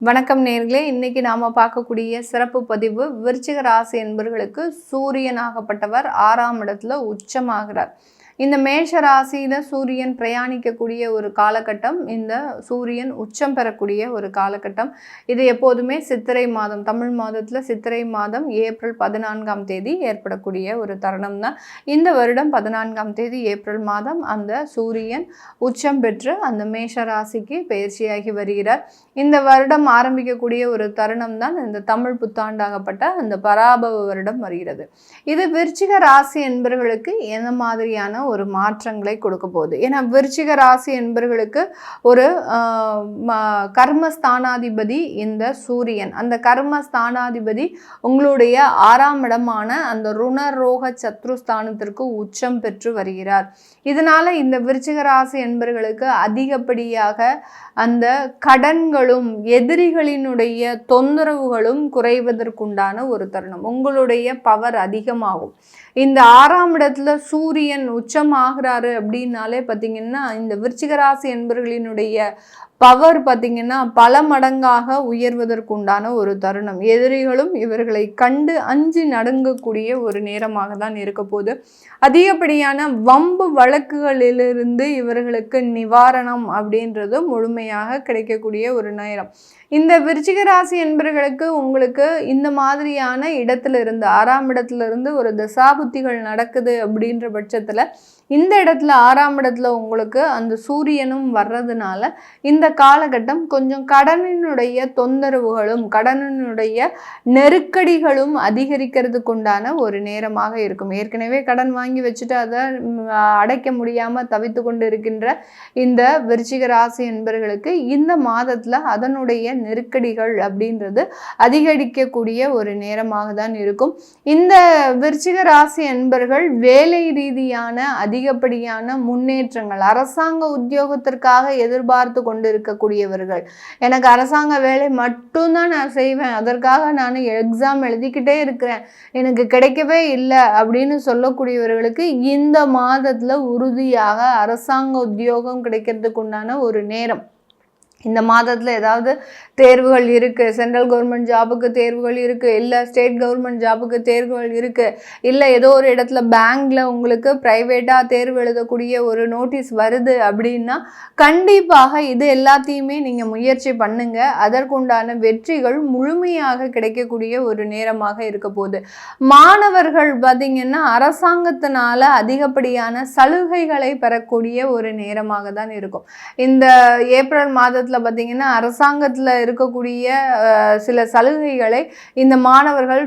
வணக்கம் நேர்களே, இன்னைக்கு நாம பார்க்கக்கூடிய சிறப்பு பதிவு விருச்சிக ராசி என்பவர்களுக்கு சூரியனாகப்பட்டவர் 6ஆம் இடத்துல உச்சமாகிறார். இந்த மேஷ ராசியில சூரியன் பிரயாணிக்கக்கூடிய ஒரு காலகட்டம், இந்த சூரியன் உச்சம் பெறக்கூடிய ஒரு காலகட்டம். இது எப்போதுமே சித்திரை மாதம், தமிழ் மாதத்துல சித்திரை மாதம் ஏப்ரல் 14ஆம் தேதி ஏற்படக்கூடிய ஒரு தருணம் தான். இந்த வருடம் 14ஆம் தேதி ஏப்ரல் மாதம் அந்த சூரியன் உச்சம் பெற்று அந்த மேஷ ராசிக்கு பயிற்சியாகி வருகிறார். இந்த வருடம் ஆரம்பிக்கக்கூடிய ஒரு தருணம் தான் இந்த தமிழ் புத்தாண்டாகப்பட்ட அந்த பராபவ வருடம் வருகிறது. இது விருச்சிக ராசி என்பவர்களுக்கு என்ன மாதிரியான ஒரு மாற்றங்களை கொடுக்க போகுது? ஏன்னா விருச்சிக ராசி என்பவர்களுக்கு ஒரு கர்மஸ்தானாதிபதி இந்த சூரியன். அந்த கர்மஸ்தானாதிபதி உங்களுடைய 6ஆம் இடமான அந்த ருணரோக சத்ருஸ்தானத்திற்கு உச்சம் பெற்று வருகிறார். இதனால இந்த விருச்சிக ராசி என்பவர்களுக்கு அதிகப்படியாக அந்த கடன்களும் எதிரிகளினுடைய தொந்தரவுகளும் குறைவதற்குண்டான ஒரு தருணம். உங்களுடைய பவர் அதிகமாகும். இந்த 6ஆம் இடத்துல சூரியன் உச்சம் ஆகிறாரு அப்படின்னாலே பார்த்தீங்கன்னா இந்த விருச்சிக ராசி என்பவர்களினுடைய பவர் பார்த்தீங்கன்னா பல மடங்காக உயர்வதற்குண்டான ஒரு தருணம். எதிரிகளும் இவர்களை கண்டு அஞ்சு நடுங்கக்கூடிய ஒரு நேரமாக தான் இருக்க போது. அதிகப்படியான வம்பு வழக்குகளிலிருந்து இவர்களுக்கு நிவாரணம் அப்படின்றது முழுமையாக கிடைக்கக்கூடிய ஒரு நேரம். இந்த விருச்சிக ராசி என்பவர்களுக்கு உங்களுக்கு இந்த மாதிரியான இடத்துல இருந்து 6ஆம் இடத்துல இருந்து ஒரு தசாபுத்திகள் நடக்குது அப்படின்ற பட்சத்துல இந்த இடத்துல 6ஆம் இடத்துல உங்களுக்கு அந்த சூரியனும் வர்றதுனால இந்த காலகட்டம் கொஞ்சம் கடனினுடைய தொந்தரவுகளும் கடனினுடைய நெருக்கடிகளும் அதிகரிக்கிறதுக்கு உண்டான ஒரு நேரமாக இருக்கும். ஏற்கனவே கடன் வாங்கி வச்சுட்டு அதை அடைக்க முடியாம தவித்து கொண்டு இருக்கின்ற இந்த விருச்சிக ராசி என்பவர்களுக்கு இந்த மாதத்துல அதனுடைய நெருக்கடிகள் அப்படின்றது அதிகரிக்கக்கூடிய ஒரு நேரமாக தான் இருக்கும். இந்த விருச்சிக ராசி என்பவர்கள் வேலை ரீதியான அதிகப்படியான முன்னேற்றங்கள், அரசாங்க உத்தியோகத்திற்காக எதிர்பார்த்து கொண்டு இருக்கக்கூடியவர்கள், எனக்கு அரசாங்க வேலை மட்டும்தான் நான் செய்வேன், அதற்காக நான் எக்ஸாம் எழுதிக்கிட்டே இருக்கிறேன், எனக்கு கிடைக்கவே இல்லை அப்படின்னு சொல்லக்கூடியவர்களுக்கு இந்த மாதத்துல உறுதியாக அரசாங்க உத்தியோகம் கிடைக்கிறதுக்கு உண்டான ஒரு நேரம். இந்த மாதத்துல ஏதாவது தேர்வுகள் இருக்கு, சென்ட்ரல் கவர்மெண்ட் ஜாபுக்கு தேர்வுகள் இருக்கு, இல்லை ஸ்டேட் கவர்மெண்ட் ஜாபுக்கு தேர்வுகள் இருக்கு, இல்லை ஏதோ ஒரு இடத்துல பேங்க்ல உங்களுக்கு பிரைவேட்டா தேர்வு எழுதக்கூடிய ஒரு நோட்டீஸ் வருது அப்படின்னா கண்டிப்பாக இது எல்லாத்தையுமே நீங்க முயற்சி பண்ணுங்க. அதற்குண்டான வெற்றிகள் முழுமையாக கிடைக்கக்கூடிய ஒரு நேரமாக இருக்க போகுது. மாணவர்கள் பார்த்தீங்கன்னா அரசாங்கத்தினால அதிகப்படியான சலுகைகளை பெறக்கூடிய ஒரு நேரமாக தான் இருக்கும். இந்த ஏப்ரல் மாதத்துல பார்த்தீங்கன்னா அரசாங்கத்துல இருக்கக்கூடிய சில சலுகைகளை இந்த மாணவர்கள்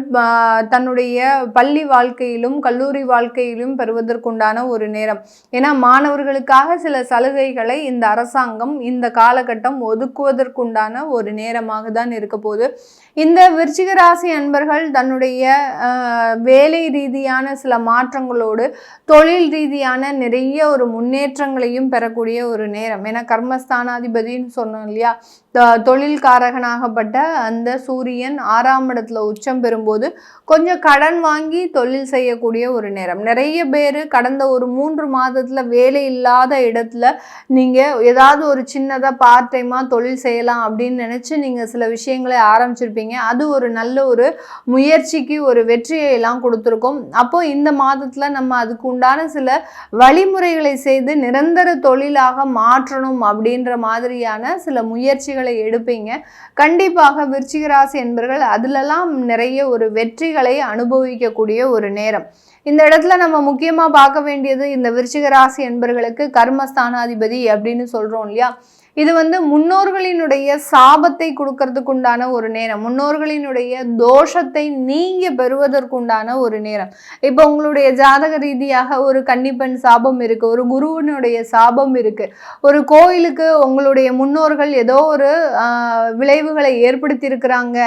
தன்னுடைய பள்ளி வாழ்க்கையிலும் கல்லூரி வாழ்க்கையிலும் பெறுவதற்குண்டான ஒரு நேரம். ஏன்னா மாணவர்களுக்காக சில சலுகைகளை இந்த அரசாங்கம் இந்த காலகட்டம் ஒதுக்குவதற்குண்டான ஒரு நேரமாக தான் இருக்க போகுது. இந்த விருச்சிக ராசி அன்பர்கள் தன்னுடைய வேலை ரீதியான சில மாற்றங்களோடு தொழில் ரீதியான நிறைய ஒரு முன்னேற்றங்களையும் பெறக்கூடிய ஒரு நேரம். ஏன்னா கர்மஸ்தானாதிபதினு சொன்னோம் இல்லையா, தொழில்காரகனாகப்பட்ட அந்த சூரியன் 6ஆம் இடத்துல உச்சம் பெறும்போது கொஞ்சம் கடன் வாங்கி தொழில் செய்யக்கூடிய ஒரு நேரம். நிறைய பேர் கடந்த ஒரு 3 மாதத்துல வேலை இல்லாத இடத்துல நீங்க ஏதாவது ஒரு சின்னதா பார்ட் டைமா தொழில் செய்யலாம் அப்படின்னு நினைச்சு நீங்க சில விஷயங்களை ஆரம்பிச்சிருப்பீங்க. அது ஒரு நல்ல ஒரு முயற்சிக்கு ஒரு வெற்றியை எல்லாம் கொடுத்துருக்கும். அப்போ இந்த மாதத்துல நம்ம அதுக்கு உண்டான சில வழிமுறைகளை செய்து நிரந்தர தொழிலாக மாற்றணும் அப்படின்ற மாதிரியான சில முயற்சிகளை எடுப்பீங்க. கண்டிப்பாக விருச்சிக ராசி என்பவர்கள் அதிலெல்லாம் நிறைய ஒரு வெற்றிகளை அனுபவிக்கக்கூடிய ஒரு நேரம். இந்த இடத்துல நம்ம முக்கியமா பார்க்க வேண்டியது இந்த விருச்சிக ராசி என்பவர்களுக்கு கர்மஸ்தானாதிபதி அப்படின்னு சொல்றோம் இல்லையா, இது முன்னோர்களினுடைய சாபத்தை கொடுக்கறதுக்கு உண்டான ஒரு நேரம், முன்னோர்களினுடைய தோஷத்தை நீங்க பெறுவதற்குண்டான ஒரு நேரம். இப்போ உங்களுடைய ஜாதக ரீதியாக ஒரு கன்னிப்பெண் சாபம் இருக்கு, ஒரு குருவினுடைய சாபம் இருக்கு, ஒரு கோயிலுக்கு உங்களுடைய முன்னோர்கள் ஏதோ ஒரு விளைவுகளை ஏற்படுத்தி இருக்கிறாங்க,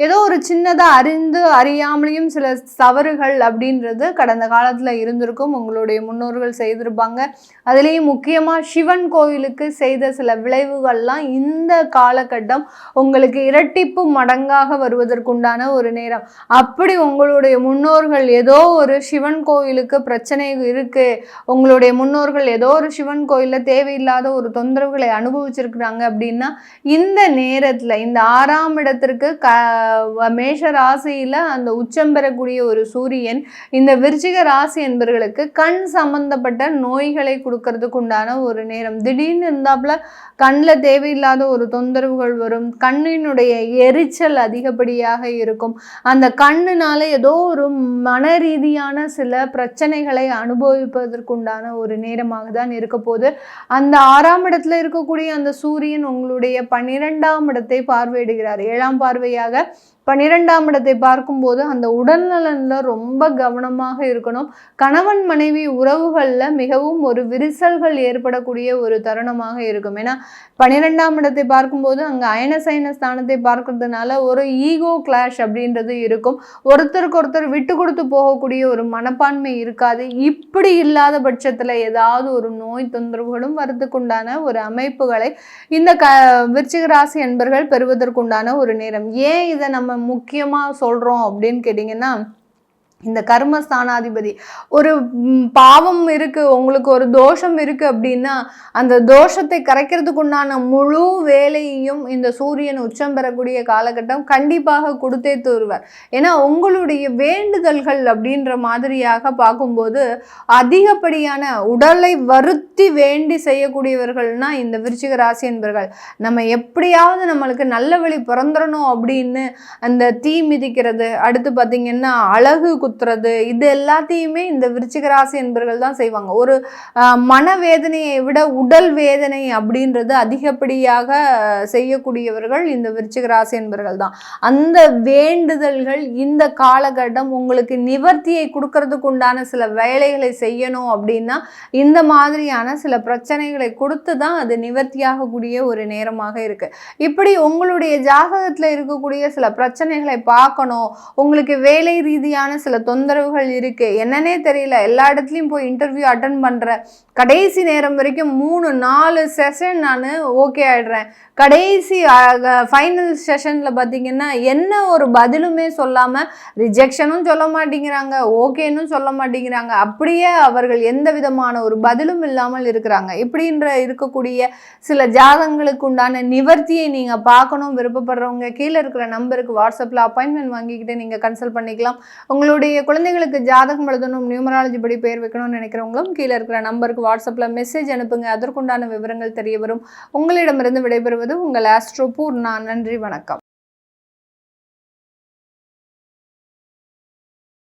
ஏதோ ஒரு சின்னதா அறிந்து அறியாமலையும் சில தவறுகள் அப்படின்றது கடந்த காலத்துல இருந்திருக்கும், உங்களுடைய முன்னோர்கள் செய்திருப்பாங்க. அதுலேயும் முக்கியமா சிவன் கோயிலுக்கு செய்த சில விளைவு விளைவுகள்லாம் இந்த காலகட்டம் உங்களுக்கு இரட்டிப்பு மடங்காக வருவதற்குண்டான ஒரு நேரம். அப்படி உங்களுடைய முன்னோர்கள் ஏதோ ஒரு சிவன் கோயிலுக்கு பிரச்சனை இருக்கு, உங்களுடைய முன்னோர்கள் ஏதோ ஒரு சிவன் கோயிலில் தேவையில்லாத ஒரு தொந்தரவுகளை அனுபவிச்சிருக்கிறாங்க அப்படின்னா இந்த நேரத்தில் இந்த 6ஆம் இடத்திற்கு மேஷ ராசியில அந்த உச்சம் பெறக்கூடிய ஒரு சூரியன் இந்த விருச்சிக ராசி என்பவர்களுக்கு கண் சம்பந்தப்பட்ட நோய்களை கொடுக்கறதுக்கு உண்டான ஒரு நேரம். திடீர்னு இருந்தாப்புல கண்ணில் தேவையில்லாத ஒரு தொந்தரவுகள் வரும், கண்ணினுடைய எரிச்சல் அதிகப்படியாக இருக்கும், அந்த கண்ணுனால ஏதோ ஒரு மன ரீதியான சில பிரச்சனைகளை அனுபவிப்பதற்குண்டான ஒரு நேரமாக தான் இருக்க போது. அந்த 6ஆம் இடத்துல இருக்கக்கூடிய அந்த சூரியன் உங்களுடைய 12ஆம் இடத்தை பார்வையிடுகிறார். 7ஆம் பார்வையாக 12ஆம் இடத்தை பார்க்கும்போது அந்த உடல்நலன்ல ரொம்ப கவனமாக இருக்கணும். கணவன் மனைவி உறவுகள்ல மிகவும் ஒரு விரிசல்கள் ஏற்படக்கூடிய ஒரு தருணமாக இருக்கும். ஏன்னா 12ஆம் இடத்தை பார்க்கும்போது அங்க அயன சயன ஸ்தானத்தை பார்க்கறதுனால ஒரு ஈகோ கிளாஷ் அப்படின்றது இருக்கும். ஒருத்தருக்கு ஒருத்தர் விட்டு கொடுத்து போகக்கூடிய ஒரு மனப்பான்மை இருக்காது. இப்படி இல்லாத பட்சத்துல ஏதாவது ஒரு நோய் தொந்தரவுகளும் வரதுக்குண்டான ஒரு அமைப்புகளை இந்த விருச்சிக ராசி என்பர்கள் பெறுவதற்குண்டான ஒரு நேரம். ஏன் இதை நம்ம முக்கியமா சொல்றோம் அப்படின்னு கேட்டீங்கன்னா, இந்த கர்மஸ்தானாதிபதி ஒரு பாவம் இருக்கு, உங்களுக்கு ஒரு தோஷம் இருக்கு அப்படின்னா அந்த தோஷத்தை கரைக்கிறதுக்கு உண்டான முழு வேலையையும் இந்த சூரியன் உச்சம் பெறக்கூடிய காலகட்டம் கண்டிப்பாக கொடுத்தே தருவார். ஏன்னா உங்களுடைய வேண்டுதல்கள் அப்படின்ற மாதிரியாக பார்க்கும்போது அதிகப்படியான உடலை வருத்தி வேண்டி செய்யக்கூடியவர்கள்னா இந்த விருச்சிக ராசி என்பவர்கள். நம்ம எப்படியாவது நம்மளுக்கு நல்ல வழி பிறந்துடணும் அப்படின்னு அந்த தீ மிதிக்கிறது, அடுத்து பார்த்தீங்கன்னா அழகு குத்துறது, இது எல்லாத்தையுமே இந்த விருச்சிக ராசி என்பவர்கள் தான் செய்வாங்க. ஒரு மனவேதனையை விட உடல் வேதனை அப்படின்றது அதிகப்படியாக செய்யக்கூடியவர்கள் இந்த விருச்சிக ராசி என்பவர்கள் தான். அந்த வேண்டுதல்கள் இந்த காலகட்டம் உங்களுக்கு நிவர்த்தியை கொடுக்கறதுக்கு உண்டான சில வேலைகளை செய்யணும் அப்படின்னா இந்த மாதிரியான சில பிரச்சனைகளை கொடுத்து தான் அது நிவர்த்தியாகக்கூடிய ஒரு நேரமாக இருக்கு. இப்படி உங்களுடைய ஜாதகத்தில் இருக்கக்கூடிய சில பிரச்சனைகளை பார்க்கணும், உங்களுக்கு வேலை ரீதியான சில தொந்தரவுகள் இருக்கு, என்னன்னே தெரியல, எல்லா இடத்துலையும் போய் இன்டர்வியூ அட்டன் பண்ணுறேன், கடைசி நேரம் வரைக்கும் 3-4 செஷன் நான் ஓகே ஆயிடுறேன், கடைசி ஃபைனல் செஷனில் பார்த்தீங்கன்னா என்ன ஒரு பதிலுமே சொல்லாமல் ரிஜெக்ஷனும் சொல்ல மாட்டேங்கிறாங்க, ஓகேன்னு சொல்ல மாட்டேங்கிறாங்க, அப்படியே அவர்கள் எந்த விதமான ஒரு பதிலும் இல்லாமல் இருக்கிறாங்க. இப்படின்ற இருக்கக்கூடிய சில ஜாதகங்களுக்கு உண்டான நிவர்த்தியை நீங்கள் பார்க்கணும் விருப்பப்படுறவங்க கீழே இருக்கிற நம்பருக்கு வாட்ஸ்அப்பில் அப்பாயின்மெண்ட் வாங்கிக்கிட்டு நீங்கள் கன்சல்ட் பண்ணிக்கலாம். உங்களுடைய குழந்தைகளுக்கு ஜாதகம் எழுதணும், நியூமராலஜி படி பேர் வைக்கணும்னு நினைக்கிறவங்களும் கீழே இருக்கிற நம்பருக்கு வாட்ஸ்அப்பில் மெசேஜ் அனுப்புங்க, அதற்குண்டான விவரங்கள் தெரிய வரும். உங்களிடமிருந்து விடைபெறுவது உங்கள் ஆஸ்ட்ரோ பூர்ணா. நன்றி, வணக்கம்.